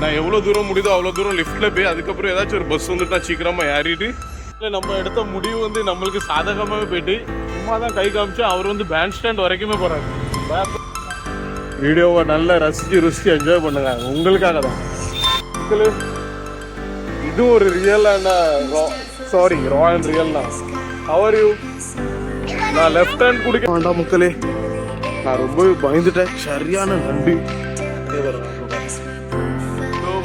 நான் எவ்வளோ தூரம் முடியுதோ அவ்வளோ தூரம் லிஃப்ட்டில் போய் அதுக்கப்புறம் ஏதாச்சும் ஒரு பஸ் வந்துட்டு நான் சீக்கிரமாக ஏறிட்டு இல்லை நம்ம எடுத்த முடிவு வந்து நம்மளுக்கு சாதகமாகவே போயிட்டு சும்மா தான் கை காமிச்சு அவர் வந்து பேண்ட் ஸ்டாண்ட் வரைக்குமே போகிறாரு. வீடியோவை நல்லா ரசித்து என்ஜாய் பண்ணுங்க, உங்களுக்காக தான். இது ஒரு ரியலான ரா அண்ட் ரியல்னா ஹவர் யூ. நான் லெஃப்ட் ஹேண்ட் குடிக்க வேண்டாம் மக்களே, நான் ரொம்ப பயந்துட்டேன். சரியான நன்றி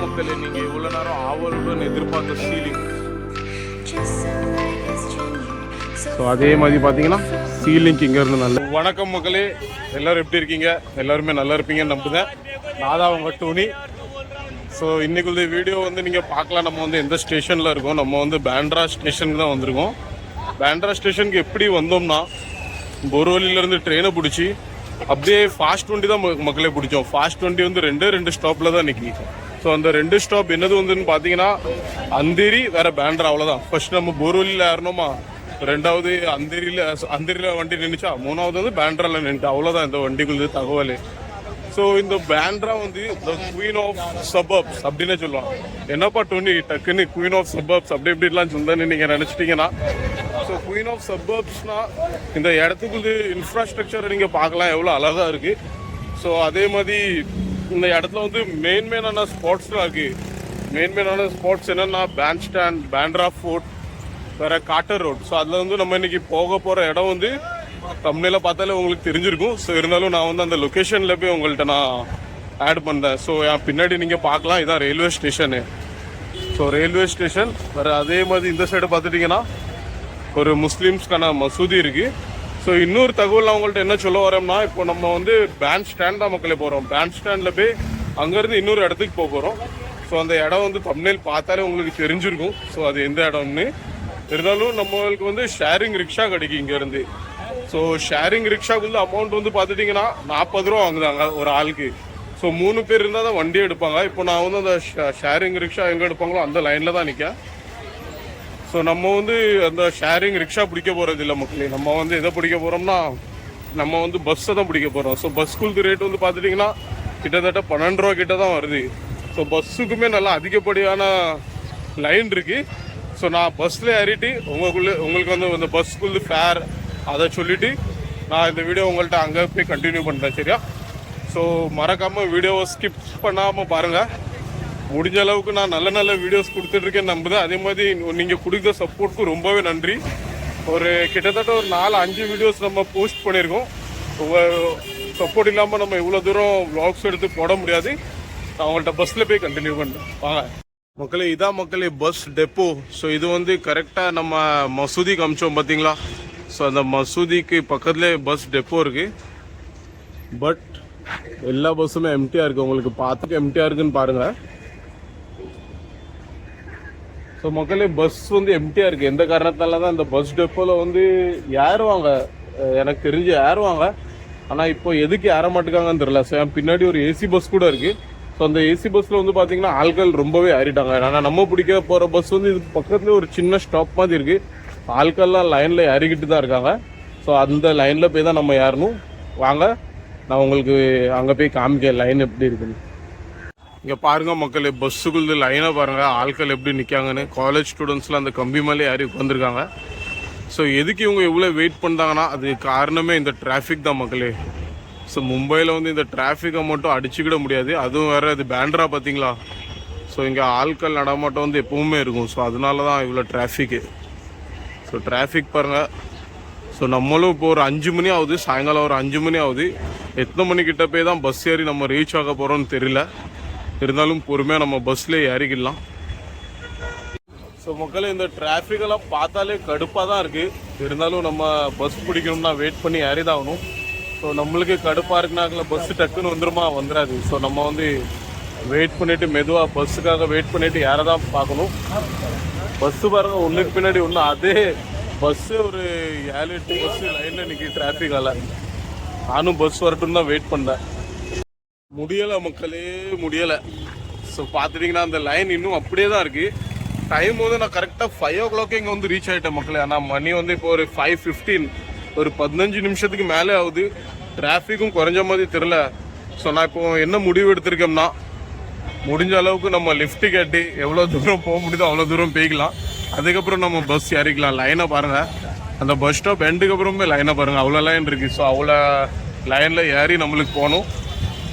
மக்களே. நீங்கள் இவ்வளோ நேரம் ஆவலுடன் எதிர்பார்த்த சீலிங். ஸோ அதே மாதிரி பார்த்தீங்கன்னா சீலிங்க்கு இங்கேருந்து நல்ல வணக்கம் மக்களே, எல்லோரும் எப்படி இருக்கீங்க? எல்லாருமே நல்லா இருப்பீங்கன்னு நம்புதேன். நான் தான் உங்கள் டோனி. ஸோ இன்றைக்குள்ள வீடியோ வந்து நீங்கள் பார்க்கலாம். நம்ம வந்து எந்த ஸ்டேஷனில் இருக்கோம்? நம்ம வந்து பேண்ட்ரா ஸ்டேஷனுக்கு தான் வந்திருக்கோம். பேண்ட்ரா ஸ்டேஷனுக்கு எப்படி வந்தோம்னா போர்வலியிலேருந்து ட்ரெயினை பிடிச்சி அப்படியே ஃபாஸ்ட் வண்டி தான் மக்களே பிடிச்சோம். ஃபாஸ்ட் வண்டி வந்து ரெண்டு ஸ்டாப்பில் தான் நிற்கி. ஸோ அந்த 2 ஸ்டாப் என்னது வந்துன்னு பார்த்தீங்கன்னா அந்தேரி வேறு பேண்ட்ரா, அவ்வளோதான். ஃபர்ஸ்ட் நம்ம போர்வலியில் ஏறணுமா, ரெண்டாவது அந்தேரியில் வண்டி நின்றுச்சா, மூணாவது வந்து பேண்ட்ராவில் நின்றுட்டு, அவ்வளோதான் இந்த வண்டிக்குள்ளது தகவல். ஸோ இந்த பேண்ட்ரா வந்து த குவீன் ஆஃப் சபர்ப்ஸ் அப்படின்னு சொல்லுவாங்க. என்னப்பா டோனி டக்குன்னு குவீன் ஆஃப் சபர்ப்ஸ் அப்படி இப்படிலாம் சொந்தன்னு நீங்கள் நினச்சிட்டிங்கன்னா, ஸோ குவீன் ஆஃப் சபர்ப்ஸ்னால் இந்த இடத்துக்குள்ளது இன்ஃப்ராஸ்ட்ரக்சரை நீங்கள் பார்க்கலாம் எவ்வளோ அழகாக இருக்குது. ஸோ அதே மாதிரி இந்த இடத்துல வந்து மெயினான ஸ்பாட்ஸ்லாம் இருக்குது. மெயினான ஸ்பாட்ஸ் என்னென்னா பேண்ட் ஸ்டாண்ட், பேண்ட்ரா ஃபோர்ட், வேறு காட்டர் ரோட். ஸோ அதில் வந்து நம்ம இன்றைக்கி போக போகிற இடம் வந்து தம்ப்நெயில பார்த்தாலே உங்களுக்கு தெரிஞ்சிருக்கும். ஸோ இருந்தாலும் நான் வந்து அந்த லொக்கேஷனில் போய் உங்கள்கிட்ட நான் ஆட் பண்ணேன். ஸோ என் பின்னாடி நீங்கள் பார்க்கலாம், இதான் railway station. So railway station வேறு அதே மாதிரி இந்த சைடு பார்த்துட்டிங்கன்னா ஒரு முஸ்லீம்ஸ்க்கான மசூதி இருக்குது. ஸோ இன்னொரு தகவல் நான் உங்கள்கிட்ட என்ன சொல்ல வரோம்னா, இப்போ நம்ம வந்து பேண்ட் ஸ்டாண்ட் தான் மக்களே போகிறோம். பேண்ட் ஸ்டாண்டில் போய் அங்கேருந்து இன்னொரு இடத்துக்கு போக போகிறோம். ஸோ அந்த இடம் வந்து தம்ப்நெயில் பார்த்தாலே உங்களுக்கு தெரிஞ்சிருக்கும். ஸோ அது எந்த இடம்னு. இருந்தாலும் நம்மளுக்கு வந்து ஷேரிங் ரிக்ஷா கிடைக்கும் இங்கேருந்து. ஸோ ஷேரிங் ரிக்ஷாக்குள்ள அமௌண்ட் வந்து பார்த்துட்டிங்கன்னா 40 ரூபா வாங்குதாங்க ஒரு ஆளுக்கு. ஸோ 3 பேர் இருந்தால் தான் வண்டியை எடுப்பாங்க. இப்போ நான் வந்து அந்த ஷேரிங் ரிக்ஷா எங்கே எடுப்பாங்களோ அந்த லைனில் தான் நிற்க. ஸோ நம்ம வந்து அந்த ஷேரிங் ரிக்ஷா பிடிக்க போகிறது இல்லை மக்களே. நம்ம வந்து எதை பிடிக்க போகிறோம்னா, நம்ம வந்து பஸ்ஸை தான் பிடிக்க போகிறோம். ஸோ பஸ்ஸுக்கு ரேட் வந்து பார்த்துட்டிங்கன்னா கிட்டத்தட்ட 12 ரூபா கிட்ட தான் வருது. ஸோ பஸ்ஸுக்குமே நல்லா அதிகப்படியான லைன் இருக்குது. ஸோ நான் பஸ்ஸில் ஏறிட்டு உங்களுக்கு வந்து இந்த பஸ்ஸுக்குள்ள ஃபேர் அதை சொல்லிவிட்டு நான் இந்த வீடியோ உங்கள்கிட்ட அங்கே போய் கண்டினியூ பண்ணுறேன், சரியா? ஸோ மறக்காமல் வீடியோவை ஸ்கிப் பண்ணாமல் பாருங்கள். முடிஞ்ச அளவுக்கு நான் நல்ல வீடியோஸ் கொடுத்துட்ருக்கேன்னு நம்புதேன். அதே மாதிரி நீங்கள் கொடுக்குற சப்போர்ட்டுக்கு ரொம்பவே நன்றி. கிட்டத்தட்ட ஒரு 4-5 வீடியோஸ் நம்ம போஸ்ட் பண்ணியிருக்கோம். உங்கள் சப்போர்ட் இல்லாமல் நம்ம இவ்வளோ தூரம் வ்ளாக்ஸ் எடுத்து போட முடியாது. நான் அவங்கள்ட்ட பஸ்ஸில் போய் கண்டினியூ பண்ணுறேன், வாங்க மக்களே. இதான் மக்களே பஸ் டெப்போ. ஸோ இது வந்து கரெக்டாக நம்ம மசூதி காமிச்சோம் பார்த்தீங்களா? ஸோ அந்த மசூதிக்கு பக்கத்துலேயே பஸ் டெப்போ இருக்குது. பட் எல்லா பஸ்ஸுமே எம்டியாக இருக்குது. உங்களுக்கு பார்த்துட்டு எம்டியாக இருக்குன்னு பாருங்கள். ஸோ மக்களே பஸ் வந்து எம்டியாக இருக்குது. எந்த காரணத்தால தான் இந்த பஸ் டெப்போவில் வந்து ஏறுவாங்க, எனக்கு தெரிஞ்சு ஏறுவாங்க. ஆனால் இப்போ எதுக்கு ஏற மாட்டேங்காங்கன்னு தெரியல. ஸோ என் பின்னாடி ஒரு ஏசி பஸ் கூட இருக்குது. ஸோ அந்த ஏசி பஸ்ஸில் வந்து பார்த்தீங்கன்னா ஆட்கள் ரொம்பவே ஏறிட்டாங்க. ஆனால் நம்ம பிடிக்க போகிற பஸ் வந்து இது பக்கத்துலேயே ஒரு சின்ன ஸ்டாப் மாதிரி இருக்குது. ஆட்கள்லாம் லைனில் ஏறிக்கிட்டு தான் இருக்காங்க. ஸோ அந்த லைனில் போய் தான் நம்ம ஏறணும். வாங்க நான் உங்களுக்கு அங்கே போய் காமிக்க லைன் எப்படி இருக்குன்னு. இங்கே பாருங்கள் மக்களே, பஸ்ஸுக்குள்ள லைனாக பாருங்கள், ஆட்கள் எப்படி நிற்காங்கன்னு. காலேஜ் ஸ்டூடெண்ட்ஸ்லாம் அந்த கம்பி மேலே ஏறி உட்காந்துருக்காங்க. ஸோ எதுக்கு இவங்க இவ்வளோ வெயிட் பண்ணுறாங்கன்னா அது காரணமே இந்த டிராஃபிக் தான் மக்களே. ஸோ மும்பையில் வந்து இந்த டிராஃபிக்கை மட்டும் அடிச்சுக்கிட முடியாது. அதுவும் வேறு இது பேண்ட்ரா பார்த்தீங்களா? ஸோ இங்கே ஆட்கள் நடமாட்டம் வந்து எப்பவுமே இருக்கும். ஸோ அதனால தான் இவ்வளோ டிராஃபிக்கு. ஸோ டிராஃபிக் பாருங்கள். ஸோ நம்மளும் இப்போ ஒரு 5 மணி ஆகுது, சாயங்காலம் ஒரு 5 மணி ஆகுது. எத்தனை மணிக்கிட்ட போய் தான் பஸ் ஏறி நம்ம ரீச் ஆக போகிறோம்னு தெரியல. இருந்தாலும் பொறுமையாக நம்ம பஸ்லேயே ஏறிக்கிடலாம். ஸோ மக்களே இந்த டிராஃபிக்கெல்லாம் பார்த்தாலே கடுப்பாக தான் இருக்குது. இருந்தாலும் நம்ம பஸ் பிடிக்கணும்னா வெயிட் பண்ணி ஏறி தான் ஆகணும். ஸோ நம்மளுக்கு கடுப்பாக இருக்குனாக்கல பஸ்ஸு டக்குன்னு வந்துடாது. ஸோ நம்ம வந்து வெயிட் பண்ணிவிட்டு மெதுவாக பஸ்ஸுக்காக வெயிட் பண்ணிவிட்டு யாரை தான் பார்க்கணும். பஸ்ஸு பாருங்கள் ஒன்றுக்கு பின்னாடி ஒன்று. அதே பஸ்ஸு ஒரு 7-8 பஸ்ஸு லைனில் நிற்கி டிராஃபிக்கால். நானும் பஸ் வரட்டும் தான் வெயிட் பண்ணேன். முடியலை மக்களே, முடியலை. ஸோ பார்த்துட்டிங்கன்னா அந்த லைன் இன்னும் அப்படியே தான் இருக்குது. டைம் வந்து நான் கரெக்டாக 5 o'clock இங்கே வந்து ரீச் ஆகிட்டேன் மக்களே. ஆனால் மணி வந்து இப்போ ஒரு 5:15, ஒரு 15 நிமிஷத்துக்கு மேலே ஆகுது. டிராஃபிக்கும் குறைஞ்ச மாதிரி தெரில. ஸோ நான் இப்போ என்ன முடிவு எடுத்திருக்கேன்னா, முடிஞ்ச அளவுக்கு நம்ம லிஃப்ட் கட்டி எவ்வளோ தூரம் போக முடியுதோ அவ்வளோ தூரம் போய்க்கலாம். அதுக்கப்புறம் நம்ம பஸ் ஏறிக்கலாம். லைனை பாருங்கள், அந்த பஸ் ஸ்டாப் எண்டுக்கு அப்புறமே லைனை பாருங்கள், அவ்வளோ லைன் இருக்குது. ஸோ அவ்வளோ லைனில் ஏறி நம்மளுக்கு போகணும்.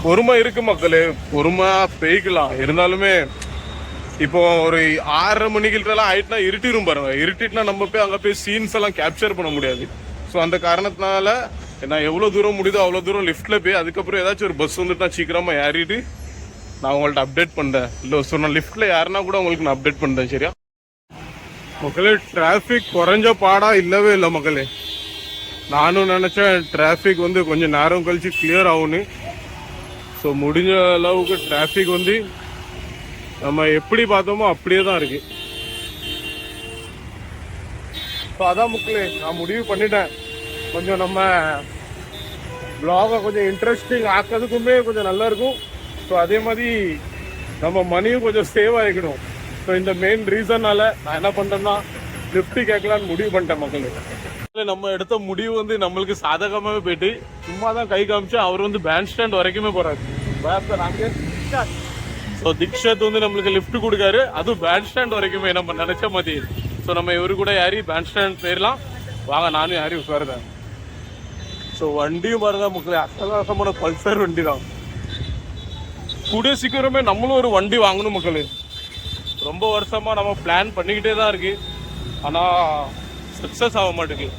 பொறுமை இருக்குது மக்களே, பொறுமையாக போய்க்கலாம். இருந்தாலுமே இப்போ ஒரு 6:30 மணிக்கிட்டலாம் ஆயிட்டுனா இருட்டிடும் பாருங்க. இருட்டிட்டுனா நம்ம போய் அங்கே போய் சீன்ஸ் எல்லாம் கேப்சர் பண்ண முடியாது. ஸோ அந்த காரணத்தினால நான் எவ்வளோ தூரம் முடியுதோ அவ்வளோ தூரம் லிஃப்ட்டில் போய் அதுக்கப்புறம் ஏதாச்சும் ஒரு பஸ் வந்துட்டு நான் சீக்கிரமாக ஏறிட்டு நான் உங்கள்கிட்ட அப்டேட் பண்ணுறேன். இல்லை ஸோ நான் லிஃப்ட்டில் யாருன்னா கூட உங்களுக்கு நான் அப்டேட் பண்ணுறேன். சரியா மக்களே? டிராஃபிக் குறைஞ்ச பாடா இல்லவே இல்லை மக்களே. நானும் நினச்சேன் டிராஃபிக் வந்து கொஞ்சம் நேரம் கழிச்சு கிளியர் ஆகுன்னு. ஸோ முடிஞ்ச அளவுக்கு டிராஃபிக் வந்து நம்ம எப்படி பார்த்தோமோ அப்படியே தான் இருக்கு. ஸோ அதான் மக்களே, நான் முடிவு பண்ணிட்டேன் கொஞ்சம் நம்ம வ்ளாகை கொஞ்சம் இன்ட்ரெஸ்டிங் ஆக்கிறதுக்குமே கொஞ்சம் நல்லா இருக்கும். ஸோ அதே மாதிரி நம்ம மணியும் கொஞ்சம் சேவ் ஆகிக்கணும். ஸோ இந்த மெயின் ரீசன்னால நான் என்ன பண்ணுறேன்னா லிஃப்ட் கேட்கலான்னு முடிவு பண்ணிட்டேன் மக்களே. நம்ம எடுத்த முடிவு வந்து நம்மளுக்கு சாதகமாகவே போயிட்டு சும்மா தான் கை காமிச்சு அவர் வந்து பேண்ட் ஸ்டாண்ட் வரைக்குமே போகிறாரு. ஸோ திக்ஷத் வந்து நம்மளுக்கு லிஃப்ட் கொடுக்காரு, அதுவும் பேண்ட் ஸ்டாண்ட் வரைக்குமே நம்ம நினைச்ச மாதிரி. ஸோ நம்ம இவரு கூட யாரி பேண்ட் ஸ்டாண்ட் போயிடலாம் வாங்க, நானும் யாரையும் உட்காருதேன். ஸோ வண்டியும் பாருங்க மக்களே, அட்டகாசமான பல்சர் வண்டி தான். கூடிய சீக்கிரமே நம்மளும் ஒரு வண்டி வாங்கணும் மக்களே. ரொம்ப வருஷமா நம்ம பிளான் பண்ணிக்கிட்டே தான் இருக்கு, ஆனால் சக்ஸஸ் ஆக மாட்டேங்குது.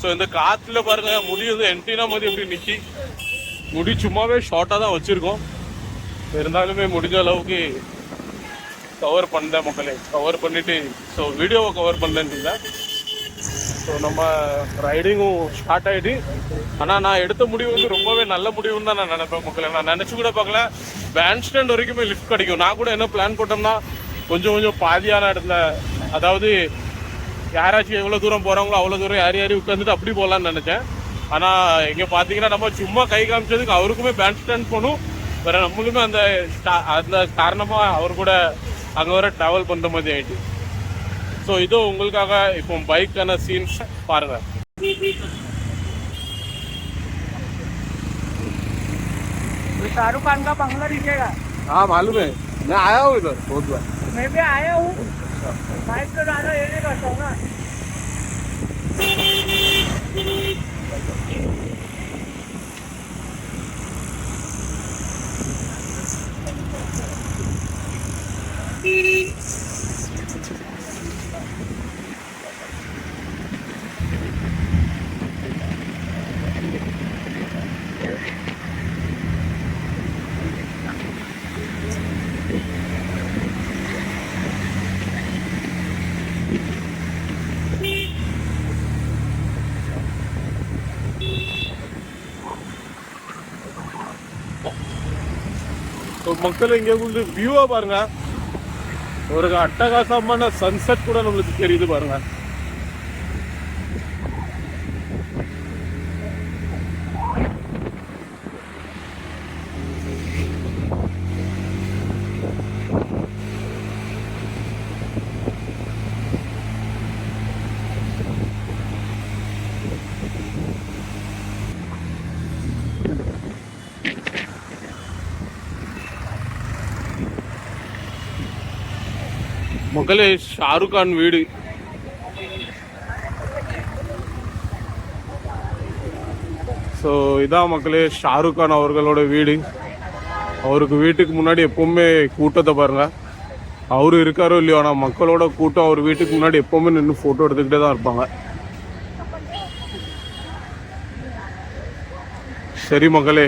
ஸோ இந்த காற்றுல பாருங்க முடி வந்து என்டினா மாதிரி எப்படி நிற்கி, முடி சும்மாவே ஷார்ட்டாக தான் வச்சுருக்கோம். இருந்தாலுமே முடிஞ்ச அளவுக்கு கவர் பண்ணேன் மக்களே, கவர் பண்ணிவிட்டு ஸோ வீடியோவை கவர் பண்ணலன்னு இல்லை. ஸோ நம்ம ரைடிங்கும் ஸ்டார்ட் ஆகிட்டு, ஆனால் நான் எடுத்த முடிவு வந்து ரொம்பவே நல்ல முடிவுன்னு தான் நான் நினைப்பேன் மக்களே. நான் நினச்சி கூட பார்க்கல பேண்ட் ஸ்டாண்ட் வரைக்குமே லிஃப்ட் கிடைக்கும். நான் கூட என்ன பிளான் போட்டோம்னா கொஞ்சம் கொஞ்சம் பாதியான இடத்துல, அதாவது யாராச்சும் எவ்வளோ தூரம் போகிறாங்களோ அவ்வளோ தூரம் யார் உட்காந்துட்டு அப்படி போகலான்னு நினச்சேன். ஆனால் இங்கே பார்த்தீங்கன்னா நம்ம சும்மா கை காமிச்சதுக்கு அவருக்குமே பேண்ட் ஸ்டாண்ட் போகணும், வேறு நம்மளுமே அந்த காரணமாக அவர் கூட அங்கே வர ட்ராவல் பண்ணுற மாதிரி ஆகிட்டு. ஸோ இதோ உங்களுக்காக இப்போ பைக்கான சீன்ஸ் பாருங்கள். शाहरुख खान का बंगला दिखेगा। हाँ मालूम है, मैं आया हूँ इधर बहुत बार। मैं भी आया हूँ, बाइक तो ज़्यादा ये नहीं करता हूँ ना। மக்கள் இங்கே வந்து வியூவா பாருங்க, ஒரு அட்டகாசமான சன்செட் கூட நம்மளுக்கு தெரியுது பாருங்க. மக்களே ஷாருக் கான் வீடு. ஸோ இதான் மக்களே ஷாருக் கான் அவர்களோட வீடு. அவருக்கு வீட்டுக்கு முன்னாடி எப்பவுமே கூட்டத்தை பாருங்க. அவரு இருக்காரோ இல்லையோ, ஆனால் மக்களோட கூட்டம் அவர் வீட்டுக்கு முன்னாடி எப்பவுமே நின்று ஃபோட்டோ எடுத்துக்கிட்டே தான் இருப்பாங்க. சரி மக்களே,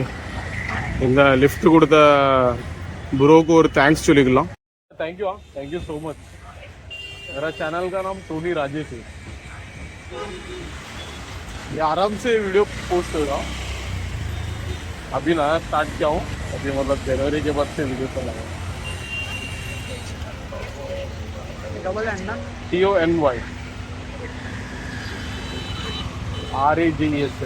இந்த லிஃப்ட் கொடுத்த ப்ரோக்கு ஒரு தேங்க்ஸ் சொல்லிக்கலாம். Thank you so much. मेरा चैनल का नाम टोनी राजेश है. ये आराम से वीडियो पोस्ट होगा. अभी नया स्टार्ट किया हूँ, अभी मतलब जनवरी के बाद से वीडियो चलाऊंगा. TONY RAJES.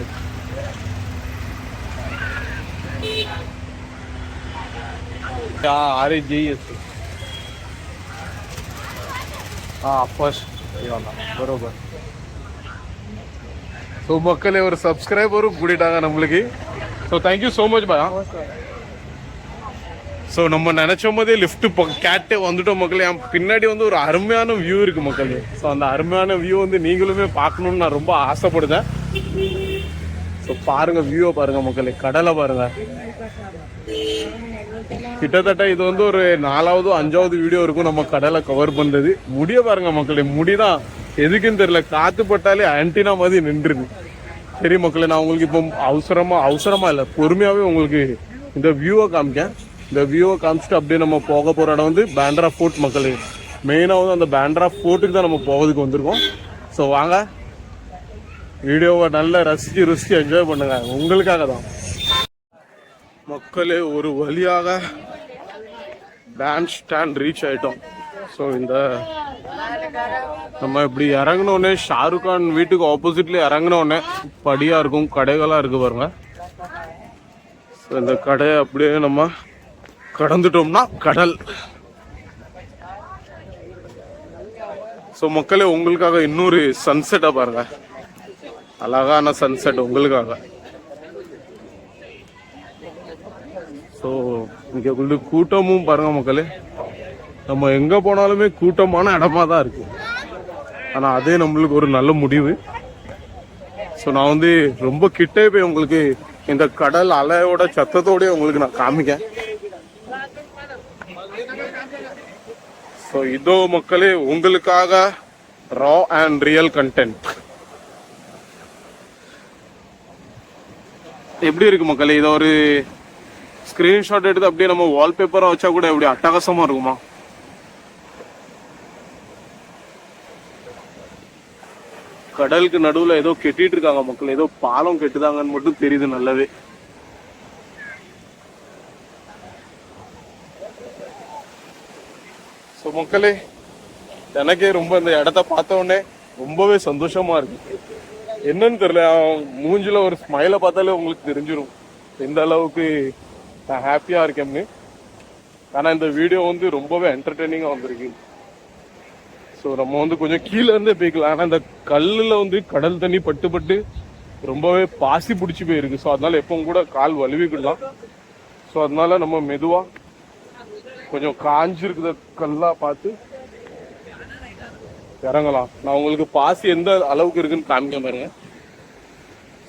RAJES. ಫಸ್ಟ್ ಬರೋಬರ್. ஸோ மக்களே ஒரு சப்ஸ்கிரைபரும் கூட்டிட்டாங்க நம்மளுக்கு. So thank you so much bye. So நம்ம நினைச்ச போதே லிஃப்ட் கேட்டே வந்துட்டோம் மக்களே. என் பின்னாடி வந்து ஒரு அருமையான வியூ இருக்கு மக்களே. ஸோ அந்த அருமையான வியூ வந்து நீங்களுமே பார்க்கணும்னு நான் ரொம்ப ஆசைப்படுதேன். ஸோ பாருங்க, வியூவை பாருங்க மக்களே, கடலை பாருங்க. கிட்டத்தட்ட இது வந்து ஒரு 4வது 5வது வீடியோ இருக்கும் நம்ம கடலை கவர் பண்றது. முடிய பாருங்க மக்களே, முடிதான் எதுக்குன்னு தெரியல, காத்து பட்டாலே ஆன்டினா மாதிரி நின்றுது. சரி மக்களே, நான் உங்களுக்கு இப்போ அவசரமா இல்லை, பொறுமையாவே உங்களுக்கு இந்த வியூவை காமிக்கேன். இந்த வியூவை காமிச்சிட்டு அப்படியே நம்ம போக போற இடம் வந்து பேண்ட்ரா ஃபோர்ட் மக்களே. மெயினாக வந்து அந்த பேண்ட்ரா ஃபோர்ட்டுக்கு தான் நம்ம போகிறதுக்கு வந்திருக்கோம். ஸோ வாங்க, வீடியோவை நல்லா ரசிச்சு என்ஜாய் பண்ணுங்க, உங்களுக்காக தான் மக்களே. ஒரு வழியாக பேண்ட் ஸ்டாண்ட் ரீச் ஆயிட்டோம். ஸோ இந்த நம்ம இப்படி இறங்கினோடனே ஷாருக் கான் வீட்டுக்கு ஆப்போசிட்ல இறங்கினோடனே படியா இருக்கும், கடைகளாக இருக்கு பாருங்க. ஸோ இந்த கடையை அப்படியே நம்ம கடந்துட்டோம்னா கடல். ஸோ மக்களே, உங்களுக்காக இன்னொரு சன்செட்டை பாருங்க, அழகான சன்செட் உங்களுக்காக. ஸோ இங்கே உள்ள கூட்டமும் பாருங்க மக்களே, நம்ம எங்க போனாலுமே கூட்டமான இடமா தான் இருக்கு. ஆனா அதே நம்மளுக்கு ஒரு நல்ல முடிவு. ஸோ நான் வந்து ரொம்ப கிட்டே போய் உங்களுக்கு இந்த கடல் அலையோட சத்தத்தோடய உங்களுக்கு நான் காமிக்கேன். ஸோ இதோ மக்களே, உங்களுக்காக ரா அண்ட் ரியல் கண்டென்ட். எப்படி இருக்கு மக்களே? இதை ஒரு ஸ்கிரீன்ஷாட் எடுத்து அப்படியே நம்ம வால்பேப்பரா வச்சா கூட எப்படி அட்டகாசமா இருக்குமா? கடலுக்கு நடுவுல ஏதோ கெட்டிட்டு இருக்காங்க மக்கள், ஏதோ பாலம் கெட்டுதாங்கன்னு மட்டும் தெரியுது நல்லாவே. ஸோ மக்களே, எனக்கே ரொம்ப இந்த இடத்த பார்த்த உடனே ரொம்பவே சந்தோஷமா இருக்கு. என்னன்னு தெரியல, மூஞ்சில ஒரு ஸ்மைலை பார்த்தாலே உங்களுக்கு தெரிஞ்சிடும் எந்த அளவுக்கு நான் ஹாப்பியா இருக்கேன்னு. ஆனா இந்த வீடியோ வந்து ரொம்பவே என்டர்டெய்னிங்கா வந்திருக்கு. ஸோ நம்ம வந்து கொஞ்சம் கீழே இருந்தே போய்க்கலாம். ஆனால் இந்த கல்லில் வந்து கடல் தண்ணி பட்டு ரொம்பவே பாசி பிடிச்சி போயிருக்கு. ஸோ அதனால எப்பவும் கூட கால் வலுவிக்கிடலாம். ஸோ அதனால நம்ம மெதுவா கொஞ்சம் காஞ்சிருக்குத கல்லா பார்த்து இறங்கலாம். நான் உங்களுக்கு பாசி எந்த அளவுக்கு இருக்குன்னு காமிக்க பாருங்க.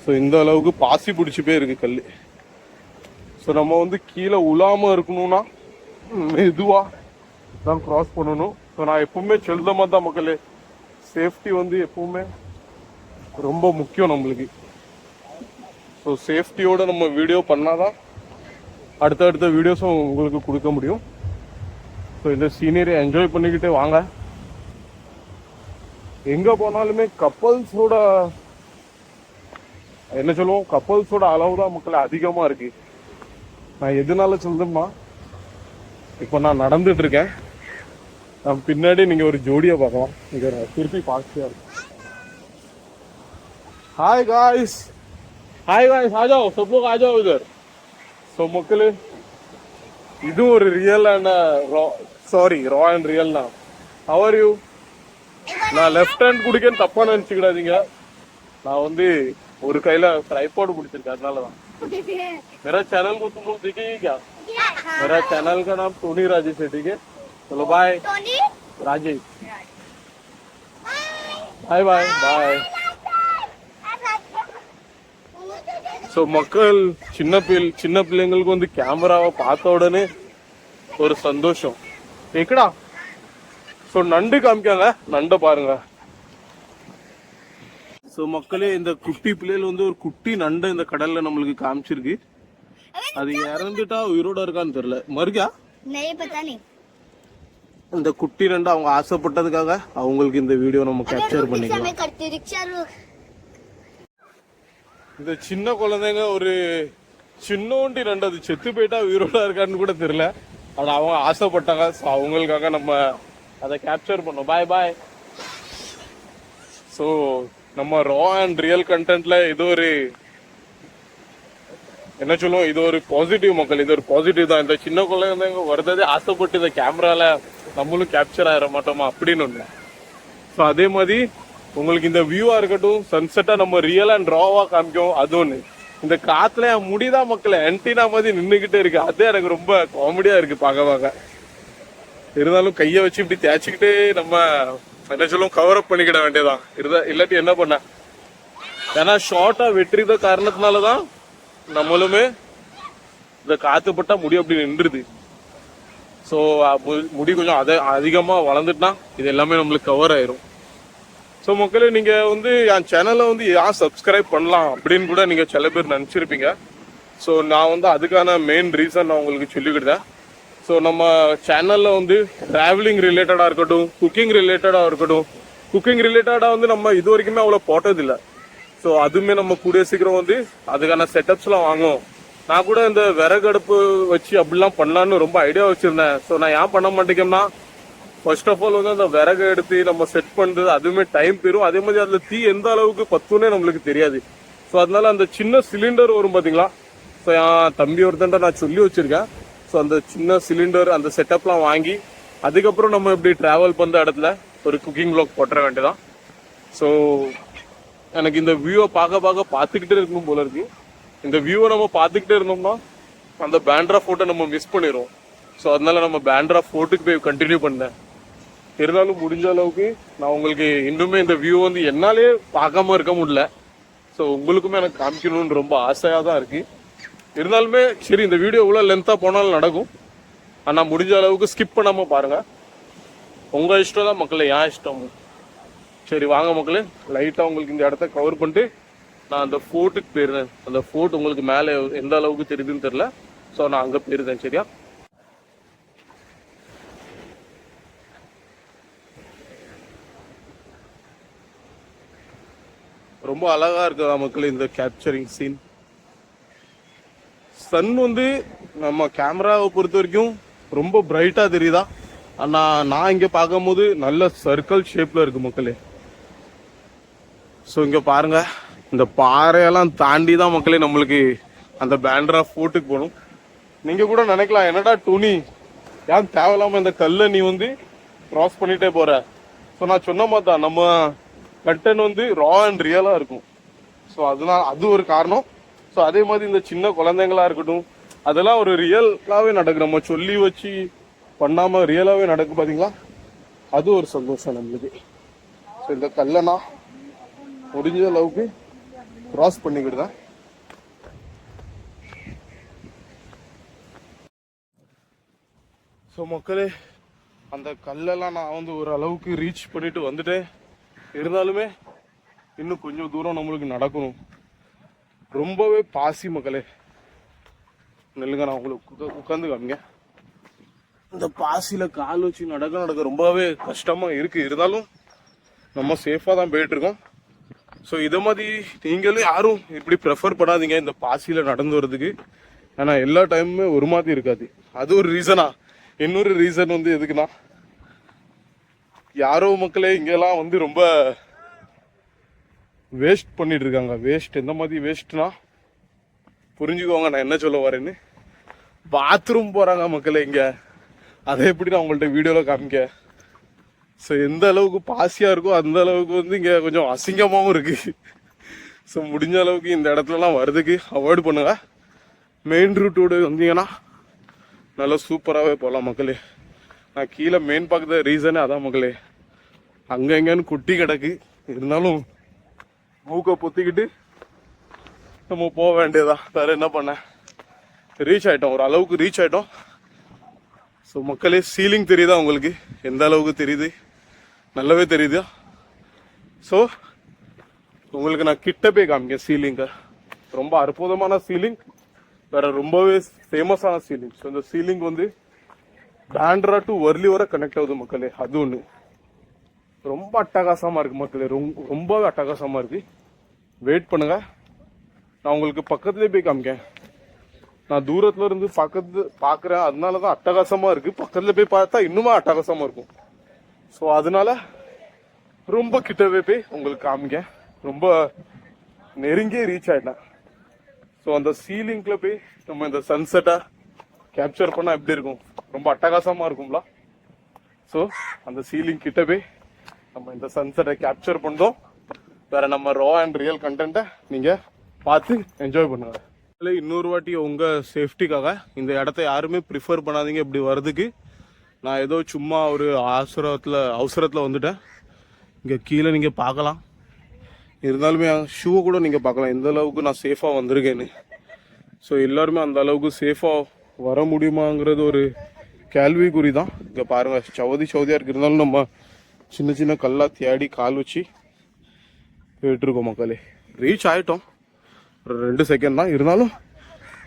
ஸோ இந்த அளவுக்கு பாசி பிடிச்சி போயிருக்கு கல். ஸோ நம்ம வந்து கீழே உலாம இருக்கணும்னா மெதுவா தான் கிராஸ் பண்ணணும். ஸோ நான் எப்பவுமே செல்தமா தான் மக்களே, சேஃப்டி வந்து எப்பவுமே ரொம்ப முக்கியம் நம்மளுக்கு. ஸோ சேஃப்டியோட நம்ம வீடியோ பண்ணாதான் அடுத்தடுத்த வீடியோஸும் உங்களுக்கு கொடுக்க முடியும். ஸோ இந்த சீனரியை என்ஜாய் பண்ணிக்கிட்டே வாங்க. எங்க போனாலுமே கப்பல்ஸோட என்ன சொல்லுவோம், கப்பல்ஸோட அளவு தான் மக்கள் அதிகமா இருக்கு. நான் எதனால சொல்றேன்னா, இப்போ நான் நடந்துட்டு இருக்கேன், நான் பின்னாடி நீங்க ஒரு ஜோடியை பார்க்கலாம். இங்க திருப்பி பாக்ஸியா இருக்கு. हाय गाइस, आ जाओ, सब लोग आ जाओ इधर. सो மக்களே, இது ஒரு real and raw and real தான். How are you? நான் லெஃப்ட் ஹேண்ட் குடிக்கன்னு தப்பா நினைச்சுக்கிடாதீங்க. நான் வந்து ஒரு கையில ட்ரைபாட் பிடிச்சிருக்கேன், அதனாலதான். मेरा चैनल को तुम लोग देखेंगे क्या? मेरा चैनल का नाम टोनी राजेश है, ठीक है? चलो bye Rajesh, bye bye bye. So மக்கள், சின்ன பிள்ளைங்களுக்கு வந்து கேமராவை பார்த்த உடனே ஒரு சந்தோஷம். எக்கடா? ஸோ நண்டு காமிக்காங்க, நண்டை பாருங்க. ஸோ மக்களே, இந்த குட்டி பிள்ளைகள் வந்து ஒரு குட்டி நண்டை இந்த கடல்ல நம்மளுக்கு காமிச்சிருக்கு. அது இறந்துட்டா உயிரோட இருக்கான்னு தெரியல. மறுக்கா இந்த குட்டி நண்டை அவங்க ஆசைப்பட்டதுக்காக அவங்களுக்கு இந்த வீடியோ நம்ம கேப்சர் பண்ணிக்கலாம். இந்த சின்ன குழந்தைங்க ஒரு சின்னோண்டி நண்டு, அது செத்து போயிட்டா உயிரோட இருக்கான்னு கூட தெரியல. ஆனா அவங்க ஆசைப்பட்டாங்க. ஸோ அவங்களுக்காக நம்ம அதை கேப்சர் பண்ணோம். பாய் பாய். ஸோ நம்ம ரா அண்ட் ரியல் கண்டென்ட்ல இது ஒரு என்ன சொல்லுவோம், இது ஒரு பாசிட்டிவ் மக்கள், இது ஒரு பாசிட்டிவ் தான். இந்த சின்ன குழந்தைங்க வருதே ஆசைப்பட்டு இந்த கேமரால நம்மளும் கேப்சர் ஆயிட மாட்டோமா அப்படின்னு ஒண்ணு. ஸோ அதே மாதிரி உங்களுக்கு இந்த வியூவா இருக்கட்டும், சன்செட்டா நம்ம ரியல் அண்ட் ராவா காமிக்கும், அது ஒண்ணு. இந்த காத்துல என் முடிதான் மக்களே ஆன்டினா மாதிரி நின்னுகிட்டே இருக்கு. அதே எனக்கு ரொம்ப காமெடியா இருக்கு பார்க்க. இருந்தாலும் கைய வச்சு இப்படி தேய்ச்சிக்கிட்டே நம்ம என்ன சொல்லுவோம் கவர் அப் பண்ணிக்கிட வேண்டியதான். இல்லாட்டி என்ன பண்ண, ஏன்னா ஷார்ட்டா வெட்டுறத காரணத்தினாலதான் நம்மளுமே இந்த காத்து பட்டா முடி அப்படி நின்றுது. ஸோ முடி கொஞ்சம் அதிகமா வளர்ந்துட்டுனா இது எல்லாமே நம்மளுக்கு கவர் ஆயிரும். ஸோ மக்களே நீங்க என் சேனலை ஏன் சப்ஸ்கிரைப் பண்ணலாம் அப்படின்னு கூட நீங்க சில பேர் நினைச்சிருப்பீங்க. ஸோ நான் அதுக்கான மெயின் ரீசன் நான் உங்களுக்கு சொல்லிக்கிட்டேன். ஸோ நம்ம சேனல்ல டிராவலிங் ரிலேட்டடா இருக்கட்டும், குக்கிங் ரிலேட்டடா இருக்கட்டும், குக்கிங் ரிலேட்டடா நம்ம இது வரைக்குமே அவ்வளோ போட்டதில்லை. ஸோ அதுவுமே நம்ம கூடிய சீக்கிரம் அதுக்கான செட்டப்ஸ்லாம் வாங்கும். நான் கூட இந்த விறகு அடுப்பு வச்சு அப்படிலாம் பண்ணலான்னு ரொம்ப ஐடியா வச்சிருந்தேன். ஸோ நான் ஏன் பண்ண மாட்டேங்கன்னா, ஃபர்ஸ்ட் ஆஃப் ஆல் அந்த விறகு எடுத்து நம்ம செட் பண்றது அதுவுமே டைம் போயிடும். அதே மாதிரி அதுல தீ எந்த அளவுக்கு பத்துனே நம்மளுக்கு தெரியாது. ஸோ அதனால அந்த சின்ன சிலிண்டர் வரும் பாத்தீங்களா, ஸோ என் தம்பி ஒருத்தன்ட்ட நான் சொல்லி வச்சிருக்கேன். ஸோ அந்த சின்ன சிலிண்டர் அந்த செட்டப்லாம் வாங்கி அதுக்கப்புறம் நம்ம இப்படி டிராவல் பண்ற இடத்துல ஒரு குக்கிங் வ்ளாக் போட்டுற வேண்டியதான். ஸோ எனக்கு இந்த வியூவை பார்த்துக்கிட்டே இருக்கணும் போல இருக்கு. இந்த வியூவை நம்ம பார்த்துக்கிட்டே இருந்தோம்னா அந்த பேண்ட்ரா ஃபோர்ட்டை நம்ம மிஸ் பண்ணிடுவோம். ஸோ அதனால நம்ம பேண்ட்ரா ஃபோர்ட்டுக்கு போய் கண்டினியூ பண்ணேன். இருந்தாலும் முடிஞ்ச அளவுக்கு நான் உங்களுக்கு இன்னுமே இந்த வியூ என்னாலே பார்க்காம இருக்க முடியல. ஸோ உங்களுக்குமே எனக்கு காமிக்கணும்னு ரொம்ப ஆசையாக தான் இருக்கு. இருந்தாலுமே சரி, இந்த வீடியோ எவ்வளோ லென்த்தாக போனாலும் நடக்கும். ஆனால் முடிஞ்ச அளவுக்கு ஸ்கிப் பண்ணாம பாருங்க. உங்க இஷ்டம் தான் மக்களே, ஏன் இஷ்டம். சரி வாங்க மக்களே, லைட்டாக உங்களுக்கு இந்த இடத்த கவர் பண்ணிட்டு நான் அந்த ஃபோர்ட்டுக்கு போயிருந்தேன். அந்த ஃபோர்ட் உங்களுக்கு மேலே எந்த அளவுக்கு தெரியுதுன்னு தெரியல. ஸோ நான் அங்கே போயிருந்தேன். சரியா, ரொம்ப அழகா இருக்குதா மக்கள் இந்த கேப்சரிங் சீன். சன் நம்ம கேமராவை பொறுத்த வரைக்கும் ரொம்ப பிரைட்டா தெரியுதா, ஆனா நான் இங்க பார்க்கும் போது நல்ல சர்க்கிள் ஷேப்ல இருக்கு மக்களே. ஸோ இங்க பாருங்க, இந்த பாறையெல்லாம் தாண்டி தான் மக்களே நம்மளுக்கு அந்த பேண்ட்ரா ஃபோர்ட்டுக்கு போகணும். நீங்க கூட நினைக்கலாம், என்னடா துணி ஏன் தேவையில்லாம இந்த கல்லை நீ கிராஸ் பண்ணிட்டே போற. ஸோ நான் சொன்ன மாதிரி தான், நம்ம கண்டென்ட் ரா அண்ட் ரியலா இருக்கும். ஸோ அதனால அது ஒரு காரணம். ஸோ அதே மாதிரி இந்த சின்ன குழந்தைங்களா இருக்கட்டும், அதெல்லாம் ஒரு ரியலாவே நடக்கும். நம்ம சொல்லி வச்சு பண்ணாம ரியலாவே நடக்கும் பாத்தீங்களா, அது ஒரு சந்தோஷம் நம்மளுக்கு. ஸோ இந்த கல்லை நான் முடிஞ்ச அளவுக்கு கிராஸ் பண்ணிக்கிட்டுதான். ஸோ மக்களே, அந்த கல்லெல்லாம் நான் ஒரு அளவுக்கு ரீச் பண்ணிட்டு வந்துட்டேன். இருந்தாலுமே இன்னும் கொஞ்சம் தூரம் நம்மளுக்கு நடக்கணும். ரொம்பவே பாசி மக்களே. நெல்லுங்க, நான் உங்களுக்கு உட்காந்து காமிங்க. இந்த பாசியில கால் வச்சு நடக்க ரொம்பவே கஷ்டமா இருக்கு. இருந்தாலும் நம்ம சேஃபா தான் போயிட்டு இருக்கோம். ஸோ இதை மாதிரி நீங்களும் யாரும் இப்படி ப்ரெஃபர் பண்ணாதீங்க இந்த பாசியில நடந்து வர்றதுக்கு. ஏன்னா எல்லா டைமுமே ஒரு மாதிரி இருக்காது. அது ஒரு ரீசனா. இன்னொரு ரீசன் எதுக்குன்னா, யாரோ மக்களே இங்கெல்லாம் ரொம்ப வேஸ்ட் பண்ணிட்டு இருக்காங்க. வேஸ்ட் எந்த மாதிரி வேஸ்ட்னா புரிஞ்சுக்கோங்க நான் என்ன சொல்ல வரேன்னு. பாத்ரூம் போறாங்க மக்களே இங்க. அதை எப்படி நான் உங்கள்ட்ட வீடியோல காமிக்க. ஸோ எந்த அளவுக்கு பாசியா இருக்கோ அந்த அளவுக்கு இங்க கொஞ்சம் அசிங்கமாகவும் இருக்கு. ஸோ முடிஞ்ச அளவுக்கு இந்த இடத்துலலாம் வர்றதுக்கு அவாய்ட் பண்ணுங்க. மெயின் ரூட்டோடு வந்தீங்கன்னா நல்லா சூப்பராகவே போகலாம் மக்களே. நான் கீழே மெயின் பார்க்குற ரீசனே அதான் மக்களே. அங்கே எங்கேன்னு குட்டி கிடக்கு. இருந்தாலும் மூக்கை பொத்திக்கிட்டு நம்ம போக வேண்டியதா, வேற என்ன பண்ண. ரீச் ஆயிட்டோம், ஒரு அளவுக்கு ரீச் ஆயிட்டோம். ஸோ மக்களே, சீலிங் தெரியுதா உங்களுக்கு? எந்த அளவுக்கு தெரியுது? நல்லாவே தெரியுதா? ஸோ உங்களுக்கு நான் கிட்ட போய் காமிக்க சீலிங்க. ரொம்ப அற்புதமான சீலிங், வேற ரொம்பவே ஃபேமஸான சீலிங். ஸோ இந்த சீலிங் பேண்ட்ரா டு வர்லி வரை கனெக்ட் ஆகுது மக்களே. அது ஒன்று ரொம்ப அட்டகாசமா இருக்கு மக்களே. ரொம்பவே அட்டகாசமா இருக்கு. வெயிட் பண்ணுங்க, நான் உங்களுக்கு பக்கத்துலேயே போய் காமிக்கேன். நான் தூரத்துல இருந்து பாக்குறேன், அதனாலதான் அட்டகாசமா இருக்கு. பக்கத்துல போய் பார்த்தா இன்னுமே அட்டகாசமா இருக்கும். ஸோ அதனால ரொம்ப கிட்டவே போய் உங்களுக்கு காமிக்க. ரொம்ப நெருங்கியே ரீச் ஆயிட்டேன். ஸோ அந்த சீலிங்ல போய் நம்ம இந்த சன்செட்டை கேப்சர் பண்ணா எப்படி இருக்கும்? ரொம்ப அட்டகாசமா இருக்கும்ல. ஸோ அந்த சீலிங் கிட்ட போய் நம்ம இந்த சன்செட்டை கேப்சர் பண்ணோம். வேற நம்ம ரா அண்ட் ரியல் கண்டென்ட்டை நீங்க பார்த்து என்ஜாய் பண்ணுங்க. இல்லை இன்னொரு வாட்டி உங்கள் சேஃப்டிக்காக இந்த இடத்த யாருமே ப்ரிஃபர் பண்ணாதீங்க இப்படி வர்றதுக்கு. நான் ஏதோ சும்மா ஒரு அவசரத்தில் வந்துட்டேன். இங்கே கீழே நீங்கள் பார்க்கலாம், இருந்தாலுமே ஷூவை கூட நீங்கள் பார்க்கலாம் எந்த அளவுக்கு நான் சேஃபாக வந்திருக்கேன்னு. ஸோ எல்லாருமே அந்த அளவுக்கு சேஃபாக வர முடியுமாங்கிறது ஒரு கேள்விக்குறி தான். இங்கே பாருங்கள், சவுதியாக இருக்கு, இருந்தாலும் நம்ம சின்ன சின்ன கல்லாக தேடி கால் வச்சு போயிட்டுருக்கோம் மக்களே. ரீச் ஆகிட்டோம், ஒரு 2 செகண்ட் தான். இருந்தாலும்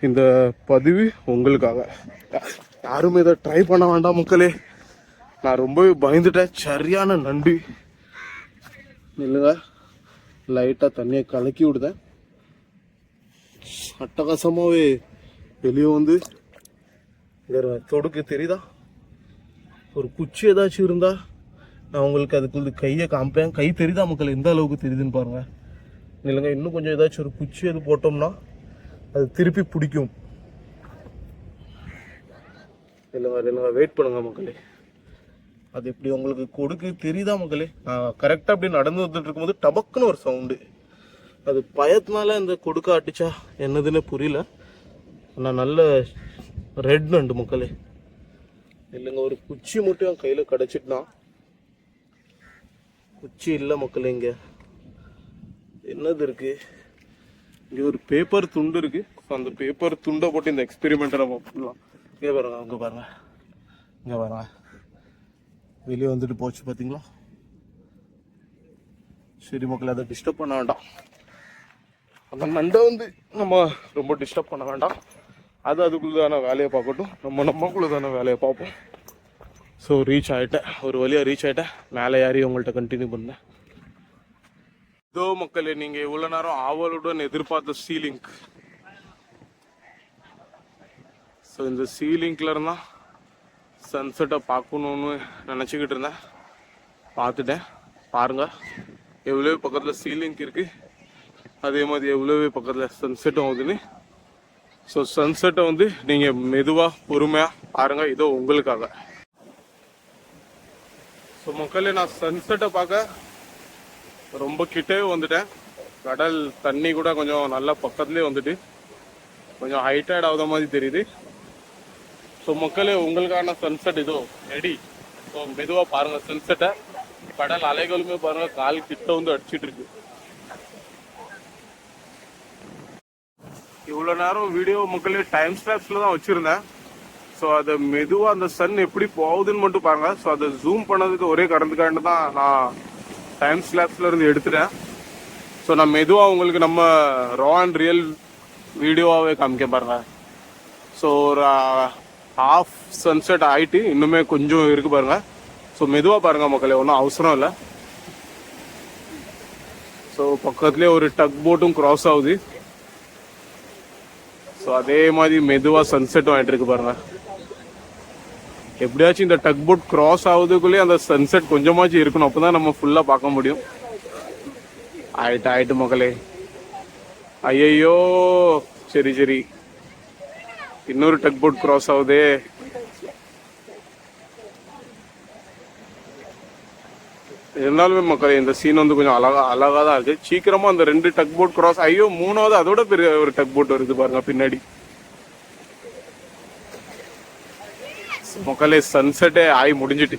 இந்த பதிவு உங்களுக்காக. யாருமே இதை ட்ரை பண்ண வேண்டாம் மக்களே. நான் ரொம்பவே பயந்துட்டேன், சரியான நண்டு. இல்லைங்க, லைட்டாக தண்ணியை கலக்கி விடுதேன். அட்டகாசமாகவே வெளியே வந்து தொடுக்கு தெரியுதா, ஒரு குச்சி ஏதாச்சும் இருந்தா நான் உங்களுக்கு அதுக்குள்ள கையை காமிப்பேன். கை தெரியுதா மக்கள், எந்த அளவுக்கு தெரியுதுன்னு பாருங்க. இல்லைங்க, இன்னும் கொஞ்சம் ஏதாச்சும் ஒரு குச்சி அது போட்டோம்னா அது திருப்பி பிடிக்கும். இல்லைங்க வெயிட் பண்ணுங்க மக்களே. அது எப்படி உங்களுக்கு கொடுக்கு தெரியுதா மக்களே? நான் கரெக்டாக அப்படி நடந்து வந்துட்டு இருக்கும்போது டபக்குன்னு ஒரு சவுண்டு. அது பயத்தினால இந்த கொடுக்க அடிச்சா என்னதுன்னு புரியல. நான் நல்ல ரெட் நண்டு மக்களே. இல்லைங்க, ஒரு குச்சி மட்டும் என் கையில் கிடச்சிட்டுனா. குச்சி இல்லை மக்களே. இங்கே என்னது இருக்கு, இங்கே ஒரு பேப்பர் துண்டு இருக்கு. அந்த பேப்பர் துண்டை போட்டு இந்த எக்ஸ்பெரிமெண்ட்டை நம்ம பண்ணலாம். இங்கே பாருங்க, அங்கே பாருங்க, இங்கே பாருங்க, வெளியே வந்துட்டு போச்சு பார்த்தீங்களா? சரி மக்களே, அதை டிஸ்டர்ப் பண்ண வேண்டாம். அந்த நண்டை வந்து நம்ம ரொம்ப டிஸ்டர்ப் பண்ண வேண்டாம். அது அதுக்குள்ளதான வேலையை பார்க்கட்டும், நம்மக்குள்ளதான வேலையை பார்ப்போம். ஸோ ரீச் ஆகிட்டேன், ஒரு வழியாக ரீச் ஆகிட்டேன். மேலே ஏறி உங்கள்கிட்ட கண்டினியூ பண்ணேன். இதோ மக்களே, நீங்கள் இவ்வளோ நேரம் ஆவலுடன் எதிர்பார்த்த சீலிங்க். ஸோ இந்த சீலிங்கில் இருந்தால் சன்செட்டை பார்க்கணுன்னு நினச்சிக்கிட்டு இருந்தேன். பார்த்துட்டேன். பாருங்கள், எவ்வளோ பக்கத்தில் சீலிங்க் இருக்குது, அதே மாதிரி எவ்வளோ பக்கத்தில் சன்செட்டும் ஆகுதுன்னு. ஸோ சன்செட்டை வந்து நீங்கள் மெதுவாக பொறுமையாக பாருங்கள், இதோ உங்களுக்காக. ஸோ மக்களே, நான் சன்செட்டை பார்க்க ரொம்ப கிட்டே வந்துட்டேன். கடல் தண்ணி கூட கொஞ்சம் நல்லா பக்கத்துலேயே வந்துட்டு கொஞ்சம் ஹைட்டட் ஆகுத மாதிரி தெரியுது. ஸோ மக்களே, உங்களுக்கான சன்செட் இதோ ரெடி. ஸோ மெதுவாக பாருங்கள் சன்செட்டை. கடல் அலைகளுமே பாருங்கள் கால் கிட்ட வந்து அடிச்சிட்டு இருக்கு. இவ்வளோ நேரம் வீடியோ மக்களே டைம் ஸ்லாப்ஸில் தான் வச்சுருந்தேன். ஸோ அதை மெதுவாக அந்த சன் எப்படி போகுதுன்னு மட்டும் பாருங்க. ஸோ அதை ஜூம் பண்ணதுக்கு ஒரே காரணத்துக்காண்டு தான் நான் டைம் ஸ்லாப்ஸில் இருந்து எடுத்துட்டேன். ஸோ நான் மெதுவாக உங்களுக்கு நம்ம ரா அண்ட் ரியல் வீடியோவாகவே காமிக்க பாருங்க. ஸோ ஒரு ஹாஃப் சன்செட் ஆகிட்டு இன்னுமே கொஞ்சம் இருக்கு பாருங்க. ஸோ மெதுவாக பாருங்க மக்களே, ஒன்றும் அவசரம் இல்லை. ஸோ பக்கத்துலேயே ஒரு டக் போட்டும் கிராஸ் ஆகுது. ஸோ அதே மாதிரி மெதுவாக சன்செட்டும் ஆகிட்டு இருக்கு பாருங்க. எப்படியாச்சும் இந்த டக் போட் கிராஸ் ஆகுதுக்குள்ளேயே அந்த சன்செட் கொஞ்சமாச்சும் இருக்கணும், அப்போ தான் நம்ம ஃபுல்லாக பார்க்க முடியும். ஆயிட்டு மக்களே. ஐயோ, சரி, இன்னொரு டக் போட் கிராஸ் ஆகுதே. இருந்தாலுமே மக்களே, இந்த சீன் வந்து கொஞ்சம் அழகா தான் இருக்கு. சீக்கிரமா அந்த 2 டக் போட் கிராஸ், ஐயோ 3வது அதோட பெரிய ஒரு டக் போட் வருது பாருங்க பின்னாடி. மக்களே, சன்செட்டே ஆகி முடிஞ்சிட்டு.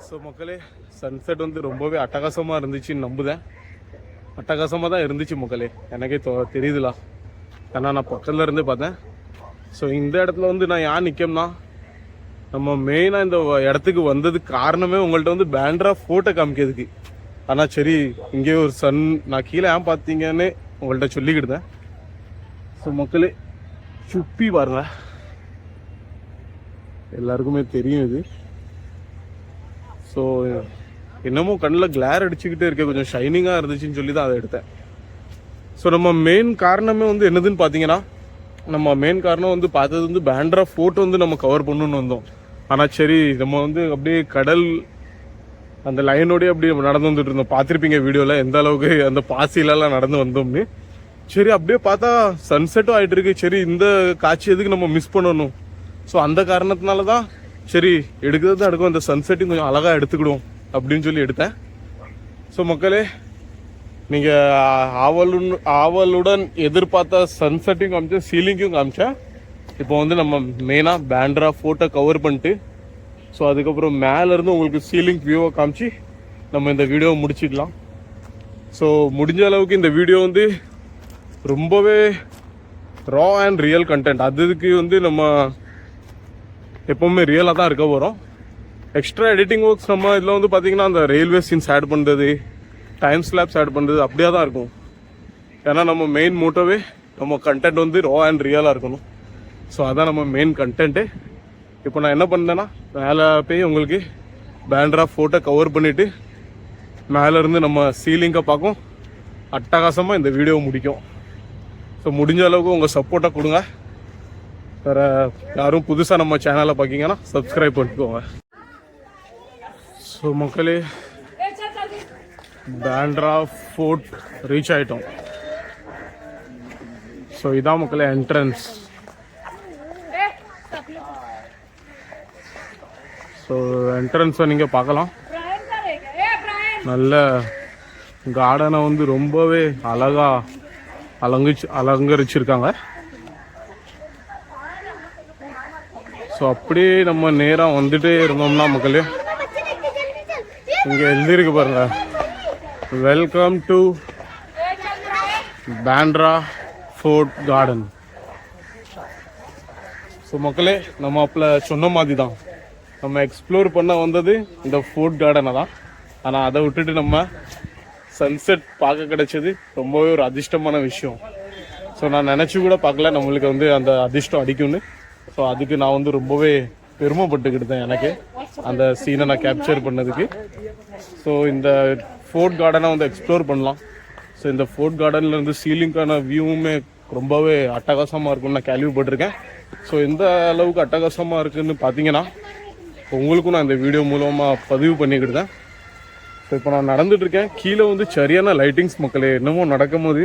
ஸோ மக்களே, சன்செட் வந்து ரொம்பவே அட்டகாசமாக இருந்துச்சுன்னு நம்புதேன். அட்டகாசமாக தான் இருந்துச்சு மக்களே, எனக்கே தெரியுதுலா. ஏன்னா நான் பக்கத்தில் இருந்து பார்த்தேன். ஸோ இந்த இடத்துல வந்து நான் ஏன் நிற்கம்னா, நம்ம மெயினாக இந்த இடத்துக்கு வந்ததுக்கு காரணமே உங்கள்கிட்ட வந்து பேண்ட்ரா ஃபோட்டோ காமிக்கிறதுக்கு. ஆனால் சரி, இங்கே ஒரு சன் நான் கீழே ஏன் பார்த்தீங்கன்னு உங்கள்கிட்ட சொல்லிக்கிட்டேன். ஸோ மக்களே, சுப்பி பாருங்க, எல்லாருக்குமே தெரியும் இது. ஸோ என்னமோ கண்ணில் கிளார் அடிச்சுக்கிட்டே இருக்க, கொஞ்சம் ஷைனிங்காக இருந்துச்சுன்னு சொல்லி தான் அதை எடுத்தேன். ஸோ நம்ம மெயின் காரணமே வந்து என்னதுன்னு பார்த்தீங்கன்னா, நம்ம மெயின் காரணம் வந்து பார்த்தது வந்து பேண்ட்ரா ஃபோட்டோ வந்து நம்ம கவர் பண்ணணும்னு வந்தோம். ஆனால் சரி, நம்ம வந்து அப்படியே கடல் அந்த லைனோடய அப்படியே நடந்து வந்துட்டு இருந்தோம். பார்த்துருப்பீங்க வீடியோவில் எந்த அளவுக்கு அந்த பாசிலெல்லாம் நடந்து வந்தோம்னு. சரி, அப்படியே பார்த்தா சன்செட்டும் ஆகிட்டு இருக்கு. சரி, இந்த காட்சி எதுக்கு நம்ம மிஸ் பண்ணணும்? ஸோ அந்த காரணத்தினால தான் சரி எடுக்கிறது தான் எடுக்கும், இந்த சன்செட்டையும் கொஞ்சம் அழகாக எடுத்துக்கிடுவோம் அப்படின்னு சொல்லி எடுத்தேன். ஸோ மக்களே, நீங்கள் ஆவலுடன் எதிர்பார்த்த சன்செட்டையும் காமிச்சேன், சீலிங்கும் காமிச்சேன். இப்போ வந்து நம்ம மெயினாக பேண்ட்ரா ஃபோட்டோ கவர் பண்ணிட்டு ஸோ அதுக்கப்புறம் மேலேருந்து உங்களுக்கு சீலிங் வியூவை காமிச்சு நம்ம இந்த வீடியோவை முடிச்சிக்கலாம். ஸோ முடிஞ்ச அளவுக்கு இந்த வீடியோ வந்து ரொம்பவே ரா அண்ட் ரியல் கண்டென்ட். அதுக்கு வந்து நம்ம எப்போவுமே ரியலாக தான் இருக்க போகிறோம். எக்ஸ்ட்ரா எடிட்டிங் ஒர்க்ஸ் நம்ம இதில் வந்து பார்த்திங்கன்னா அந்த ரயில்வே சீன்ஸ் ஆட் பண்ணுறது, டைம் ஸ்லாப்ஸ் ஆட் பண்ணுறது அப்படியே தான் இருக்கும். ஏன்னா நம்ம மெயின் மோட்டோவே நம்ம கண்டென்ட் வந்து ரா அண்ட் ரியலாக இருக்கணும். ஸோ அதான் நம்ம மெயின் கண்டென்ட்டு. இப்போ நான் என்ன பண்ணேன்னா மேலே போய் உங்களுக்கு பேண்ட்ரா ஃபோட்டோ கவர் பண்ணிவிட்டு மேலேருந்து நம்ம சீலிங்கை பார்க்கும் அட்டகாசமாக இந்த வீடியோ முடிக்கும். ஸோ முடிஞ்ச அளவுக்கு உங்கள் சப்போர்ட்டை கொடுங்க. வேறு யாரும் புதுசாக நம்ம சேனலை பார்க்கிங்கன்னா சப்ஸ்கிரைப் பண்ணிக்கோங்க. ஸோ மக்களே பேண்ட்ரா ஃபோர்ட் ரீச் ஆகிட்டோம். ஸோ இதான் மக்களே என்ட்ரன்ஸ். ஸோ என்ட்ரன்ஸை நீங்கள் பார்க்கலாம். நல்ல கார்டனை வந்து ரொம்பவே அழகாக அலங்கரிச்சிருக்காங்க. ஸோ அப்படியே நம்ம நேராக வந்துட்டே இருந்தோம்னா மக்களே இங்கே எழுதிருக்கு பாருங்க, welcome to Bandra fort garden. So மக்களே நம்ம அப்போ சொன்ன மாதிரி தான் நம்ம எக்ஸ்ப்ளோர் பண்ண வந்தது இந்த ஃபோர்ட் கார்டனை தான். ஆனால் அதை விட்டுட்டு நம்ம சன்செட் பார்க்க கிடைச்சது ரொம்பவே ஒரு அதிர்ஷ்டமான விஷயம். ஸோ நான் நினச்சி கூட பார்க்கல நம்மளுக்கு வந்து அந்த அதிர்ஷ்டம் அடிக்கும்னு. ஸோ அதுக்கு நான் வந்து ரொம்பவே பெருமைப்பட்டுக்கிட்டேன் எனக்கு அந்த சீனை நான் கேப்சர் பண்ணதுக்கு. ஸோ இந்த ஃபோர்ட் கார்டனை வந்து எக்ஸ்ப்ளோர் பண்ணலாம். ஸோ இந்த ஃபோர்ட் கார்டன்லேருந்து சீலிங்கான வியூவுமே ரொம்பவே அட்டகாசமாக இருக்கும்னு நான் கேள்விப்பட்டிருக்கேன். ஸோ எந்த அளவுக்கு அட்டகாசமாக இருக்குதுன்னு பார்த்தீங்கன்னா உங்களுக்கும் நான் இந்த வீடியோ மூலமாக பதிவு பண்ணிக்கிட்டேன். ஸோ இப்போ நான் நடந்துகிட்ருக்கேன். கீழே வந்து சரியான லைட்டிங்ஸ் மக்களே. என்னமோ நடக்கும்போது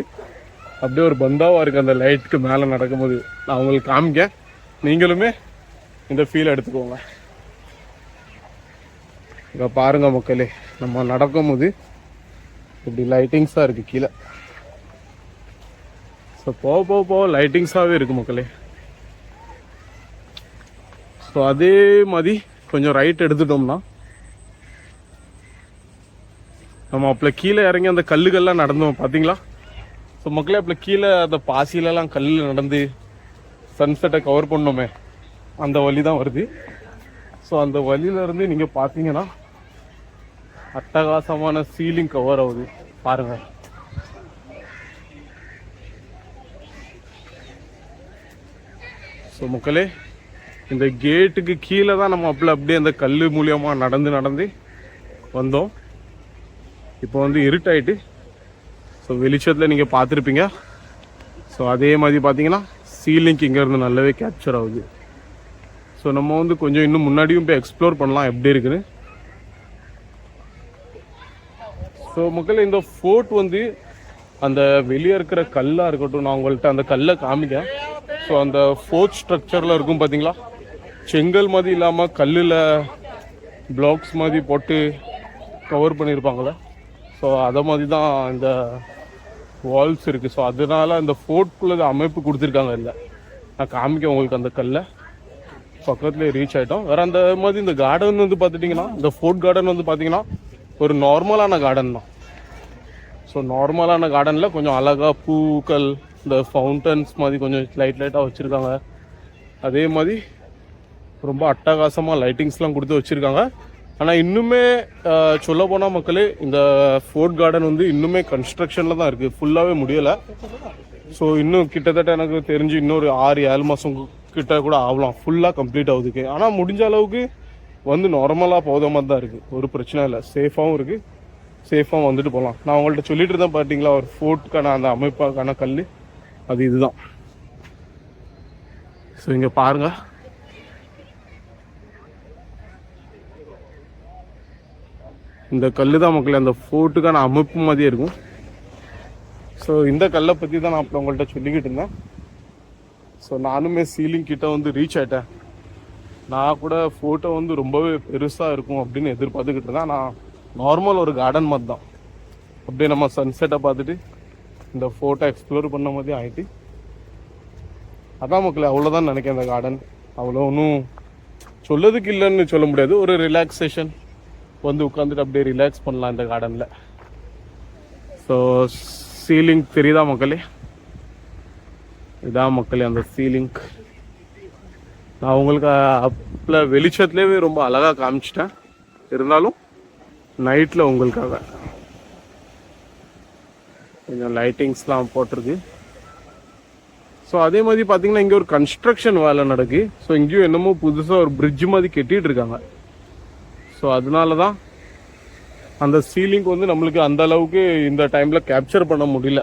அப்படியே ஒரு பந்தாவாக இருக்குது அந்த லைட்டுக்கு மேலே நடக்கும்போது. நான் உங்களுக்கு காமிக்கேன், நீங்களுமே இந்த ஃபீல் எடுத்துக்கோங்க. இங்கே பாருங்கள் மக்களே, நம்ம நடக்கும்போது இப்படி லைட்டிங்ஸாக இருக்குது கீழே. ஸோ போக லைட்டிங்ஸாகவே இருக்குது மக்களே. ஸோ அதே மாதிரி கொஞ்சம் ரைட் எடுத்துட்டோம்னா நம்ம அப்போ கீழே இறங்கி அந்த கல்லுகள்லாம் நடந்தோம் பார்த்தீங்களா. ஸோ மக்களே அப்போ கீழே அந்த பாசிலெல்லாம் கல்லில் நடந்து சன்செட்டை கவர் பண்ணோமே அந்த வழி தான் வருது. ஸோ அந்த வழியிலேருந்து நீங்கள் பார்த்தீங்கன்னா அட்டகாசமான சீலிங் கவர் ஆகுது பாருங்கள். ஸோ மக்களே இந்த கேட்டுக்கு கீழே தான் நம்ம அப்படியே அந்த கல் மூலியமாக நடந்து வந்தோம். இப்போ வந்து இருட்டாயிட்டு ஸோ வெளிச்சத்தில் நீங்கள் பார்த்துருப்பீங்க. ஸோ அதே மாதிரி பார்த்தீங்கன்னா சீலிங்க் இங்கேருந்து நல்லாவே கேப்சர் ஆகுது. ஸோ நம்ம வந்து கொஞ்சம் இன்னும் முன்னாடியும் போய் எக்ஸ்ப்ளோர் பண்ணலாம் எப்படி இருக்குன்னு. ஸோ மக்கள் இந்த ஃபோர்ட் வந்து அந்த வெளியே இருக்கிற கல்லாக இருக்கட்டும், நான் உங்கள்கிட்ட அந்த கல்லை காமிக்கேன். ஸோ அந்த ஃபோர்ட் ஸ்ட்ரக்சரில் இருக்கும் பார்த்தீங்களா, செங்கல் மாதிரி இல்லாமல் கல்லில் பிளாக்ஸ் மாதிரி போட்டு கவர் பண்ணியிருப்பாங்களே. ஸோ அதை மாதிரி தான் இந்த வால்ஸ் இருக்குது. ஸோ அதனால அந்த ஃபோர்ட்குள்ளே அமைப்பு கொடுத்துருக்காங்க. இல்லை நான் காமிக்க உங்களுக்கு அந்த கல்லை பக்கத்துலேயே ரீச் ஆகிட்டோம். வேறு அந்த மாதிரி இந்த கார்டன் வந்து பார்த்துட்டிங்கன்னா, இந்த ஃபோர்ட் கார்டன் வந்து பார்த்திங்கன்னா ஒரு நார்மலான கார்டன் தான். ஸோ நார்மலான கார்டனில் கொஞ்சம் அழகாக பூக்கள், இந்த ஃபவுண்டன்ஸ் மாதிரி கொஞ்சம் லைட்டாக வச்சுருக்காங்க. அதே மாதிரி ரொம்ப அட்டகாசமாக லைட்டிங்ஸ்லாம் கொடுத்து வச்சுருக்காங்க. ஆனால் இன்னுமே சொல்ல போனால் மக்களே இந்த ஃபோர்ட் கார்டன் வந்து இன்னுமே கன்ஸ்ட்ரக்ஷனில் தான் இருக்குது, ஃபுல்லாகவே முடியலை. ஸோ இன்னும் கிட்டத்தட்ட எனக்கு தெரிஞ்சு இன்னொரு 6-7 மாதம் கிட்ட கூட ஆகலாம் ஃபுல்லாக கம்ப்ளீட் ஆகுதுக்கு. ஆனால் முடிஞ்ச அளவுக்கு வந்து நார்மலாக போத மாதிரி தான் இருக்குது, ஒரு பிரச்சனை இல்லை, சேஃபாகவும் இருக்குது, சேஃபாக வந்துட்டு போகலாம். நான் உங்கள்கிட்ட சொல்லிட்டு இருந்தேன் பார்த்தீங்களா, ஒரு ஃபோர்ட்டுக்கான அந்த அமைப்பாக்கான கல் அது இதுதான். ஸோ இங்கே பாருங்கள், இந்த கல் தான் மக்களே அந்த ஃபோர்ட்டுக்கான அமைப்பு மாதிரியே இருக்கும். ஸோ இந்த கல்லை பற்றி தான் நான் அப்புறம் உங்கள்கிட்ட சொல்லிக்கிட்டு இருந்தேன். ஸோ நானுமே சீலிங் கிட்ட வந்து ரீச் ஆகிட்டேன். நான் கூட ஃபோட்டோ வந்து ரொம்பவே பெருசாக இருக்கும் அப்படின்னு எதிர்பார்த்துக்கிட்டு இருந்தேன். நான் நார்மல் ஒரு கார்டன் மாதிரி தான். அப்படியே நம்ம சன்செட்டை பார்த்துட்டு இந்த ஃபோட்டோ எக்ஸ்ப்ளோர் பண்ண மாதிரி ஆகிட்டு அதான் மக்களே, அவ்வளோதான் நினைக்கிறேன். இந்த கார்டன் அவ்வளோ ஒன்றும் சொல்லதுக்கு இல்லைன்னு சொல்ல முடியாது. ஒரு ரிலாக்ஸேஷன் வந்து உட்காந்துட்டு அப்படியே ரிலாக்ஸ் பண்ணலாம் இந்த கார்டனில். ஸோ சீலிங் தெரியுதா மக்களே? இதான் மக்களே அந்த சீலிங். நான் உங்களுக்கு அப்பில் வெளிச்சத்துலேயே ரொம்ப அழகாக காமிச்சிட்டேன். இருந்தாலும் நைட்டில் உங்களுக்காக கொஞ்சம் லைட்டிங்ஸ்லாம் போட்டிருக்கு. ஸோ அதே மாதிரி பார்த்தீங்கன்னா இங்கே ஒரு கன்ஸ்ட்ரக்ஷன் வேலை நடக்கு. ஸோ இங்கேயும் என்னமோ புதுசாக ஒரு பிரிட்ஜ் மாதிரி கட்டிகிட்டு இருக்காங்க. ஸோ அதனால தான் அந்த சீலிங் வந்து நம்மளுக்கு அந்த அளவுக்கு இந்த டைமில் கேப்சர் பண்ண முடியல.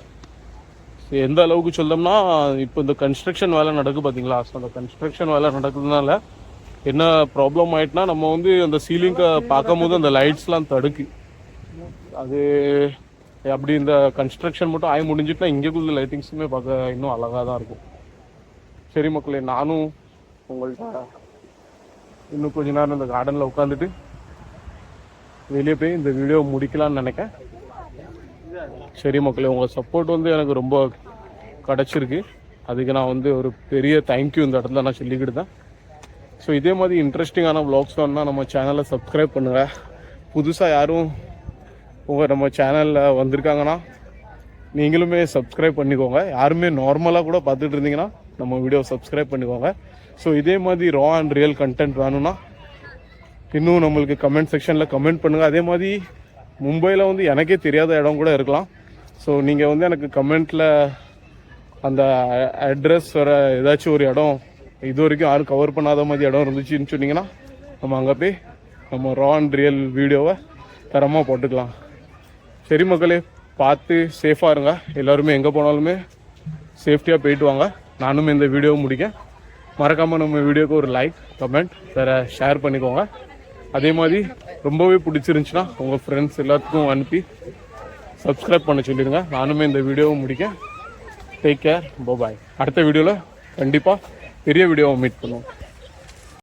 ஸோ எந்த அளவுக்கு சொல்லோம்னா, இப்போ இந்த கன்ஸ்ட்ரக்ஷன் வேலை நடக்குது பார்த்தீங்களா? ஸோ அந்த கன்ஸ்ட்ரக்ஷன் வேலை நடக்கிறதுனால என்ன ப்ராப்ளம் ஆகிட்டுனா, நம்ம வந்து அந்த சீலிங்கை பார்க்கும் போது அந்த லைட்ஸ்லாம் தடுக்கு. அது அப்படி இந்த கன்ஸ்ட்ரக்ஷன் மட்டும் ஆகி முடிஞ்சிட்டுனா இங்கேக்குள்ள லைட்டிங்ஸுமே பார்க்க இன்னும் அழகாக தான் இருக்கும். சரி மக்களே, நானும் உங்கள்கிட்ட இன்னும் கொஞ்ச நேரம் இந்த கார்டனில் உட்காந்துட்டு வெளியே போய் இந்த வீடியோ முடிக்கலான்னு நினைக்கிறேன். சரி மக்களே, உங்கள் சப்போர்ட் வந்து எனக்கு ரொம்ப கிடச்சிருக்கு. அதுக்கு நான் வந்து ஒரு பெரிய தேங்க்யூ இந்த இடத்துல நான் சொல்லிக்கிட்டு தான். ஸோ இதே மாதிரி இன்ட்ரெஸ்டிங்கான வ்ளாக்ஸ் வேணுன்னா நம்ம சேனலை சப்ஸ்கிரைப் பண்ணுங்கள். புதுசாக யாரும் நம்ம சேனலில் வந்திருக்காங்கன்னா நீங்களுமே சப்ஸ்கிரைப் பண்ணிக்கோங்க. யாருமே நார்மலாக கூட பார்த்துட்டு இருந்தீங்கன்னா நம்ம வீடியோ சப்ஸ்கிரைப் பண்ணிக்கோங்க. ஸோ இதே மாதிரி ரா அண்ட் ரியல் கண்டென்ட் வேணும்னா இன்னும் நம்மளுக்கு கமெண்ட் செக்ஷனில் கமெண்ட் பண்ணுங்கள். அதே மாதிரி மும்பையில் வந்து எனக்கே தெரியாத இடம் கூட இருக்கலாம். ஸோ நீங்கள் வந்து எனக்கு கமெண்ட்டில் அந்த அட்ரஸ் வர ஏதாச்சும் ஒரு இடம் இது வரைக்கும் யாரும் கவர் பண்ணாத மாதிரி இடம் இருந்துச்சுன்னு சொன்னீங்கன்னா நம்ம அங்கே போய் நம்ம ரா அண்ட் ரியல் வீடியோவை தரமாக போட்டுக்கலாம். சரி மக்களே, பார்த்து சேஃபாக இருங்க. எல்லோருமே எங்கே போனாலுமே சேஃப்டியாக போயிட்டு வாங்க. நானும் இந்த வீடியோவை முடிக்கேன். மறக்காமல் நம்ம வீடியோவுக்கு ஒரு லைக், கமெண்ட் வேறு ஷேர் பண்ணிக்கோங்க. அதே மாதிரி ரொம்பவே பிடிச்சிருந்துச்சுன்னா உங்கள் ஃப்ரெண்ட்ஸ் எல்லாத்துக்கும் அனுப்பி சப்ஸ்கிரைப் பண்ண சொல்லிடுங்க. நானுமே இந்த வீடியோவை முடிக்கேன். டேக் கேர், பாய். அடுத்த வீடியோவில் கண்டிப்பாக பெரிய வீடியோவை மீட் பண்ணுவோம்.